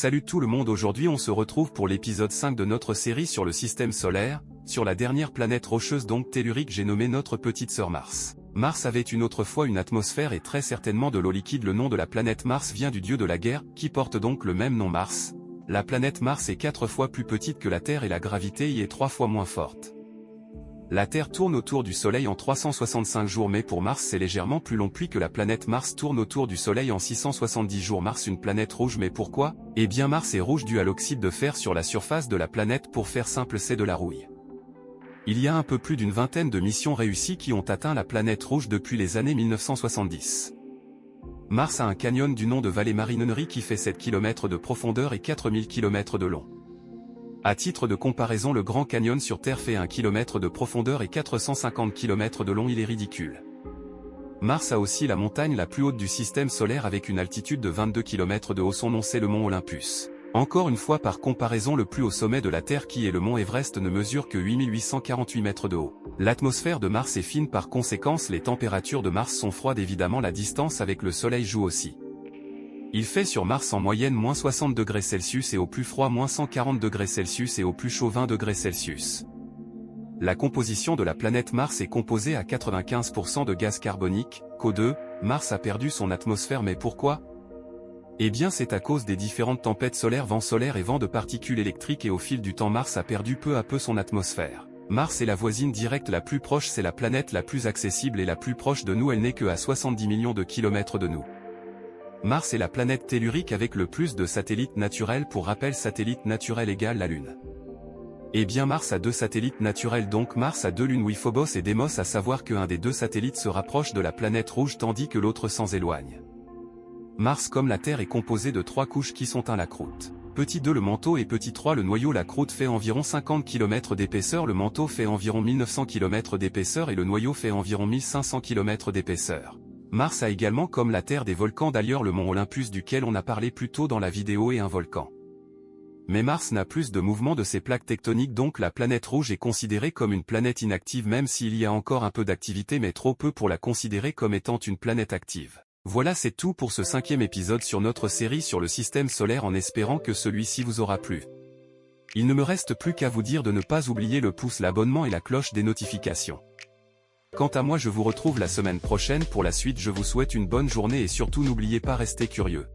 Salut tout le monde, aujourd'hui on se retrouve pour l'épisode 5 de notre série sur le système solaire, sur la dernière planète rocheuse donc tellurique j'ai nommé notre petite sœur Mars. Mars avait une autre fois une atmosphère et très certainement de l'eau liquide. Le nom de la planète Mars vient du dieu de la guerre, qui porte donc le même nom Mars. La planète Mars est 4 fois plus petite que la Terre et la gravité y est 3 fois moins forte. La Terre tourne autour du Soleil en 365 jours mais pour Mars c'est légèrement plus long puisque la planète Mars tourne autour du Soleil en 670 jours. Mars une planète rouge mais pourquoi? Eh bien Mars est rouge dû à l'oxyde de fer sur la surface de la planète. Pour faire simple c'est de la rouille. Il y a un peu plus d'une vingtaine de missions réussies qui ont atteint la planète rouge depuis les années 1970. Mars a un canyon du nom de Vallée Marinerie qui fait 7 km de profondeur et 4000 km de long. À titre de comparaison, le Grand Canyon sur Terre fait 1 km de profondeur et 450 km de long, il est ridicule. Mars a aussi la montagne la plus haute du système solaire avec une altitude de 22 km de haut, son nom c'est le mont Olympus. Encore une fois par comparaison, le plus haut sommet de la Terre qui est le mont Everest ne mesure que 8848 mètres de haut. L'atmosphère de Mars est fine, par conséquence les températures de Mars sont froides. Évidemment la distance avec le Soleil joue aussi. Il fait sur Mars en moyenne moins 60 degrés Celsius et au plus froid moins 140 degrés Celsius et au plus chaud 20 degrés Celsius. La composition de la planète Mars est composée à 95% de gaz carbonique, CO2. Mars a perdu son atmosphère mais pourquoi? Eh bien c'est à cause des différentes tempêtes solaires, vents solaires et vents de particules électriques, et au fil du temps Mars a perdu peu à peu son atmosphère. Mars est la voisine directe la plus proche, c'est la planète la plus accessible et la plus proche de nous, elle n'est que à 70 millions de kilomètres de nous. Mars est la planète tellurique avec le plus de satellites naturels. Pour rappel, satellite naturel égale la Lune. Eh bien Mars a 2 satellites naturels, donc Mars a 2 lunes, oui, Phobos et Deimos, à savoir qu'un des 2 satellites se rapproche de la planète rouge tandis que l'autre s'en éloigne. Mars comme la Terre est composé de 3 couches qui sont la croûte. Petit 2 le manteau et petit 3 le noyau. La croûte fait environ 50 km d'épaisseur, le manteau fait environ 1900 km d'épaisseur et le noyau fait environ 1500 km d'épaisseur. Mars a également comme la Terre des volcans, d'ailleurs le mont Olympus duquel on a parlé plus tôt dans la vidéo est un volcan. Mais Mars n'a plus de mouvement de ses plaques tectoniques, donc la planète rouge est considérée comme une planète inactive même s'il y a encore un peu d'activité mais trop peu pour la considérer comme étant une planète active. Voilà, c'est tout pour ce 5e épisode sur notre série sur le système solaire, en espérant que celui-ci vous aura plu. Il ne me reste plus qu'à vous dire de ne pas oublier le pouce, l'abonnement et la cloche des notifications. Quant à moi je vous retrouve la semaine prochaine pour la suite. Je vous souhaite une bonne journée et surtout n'oubliez pas, restez curieux.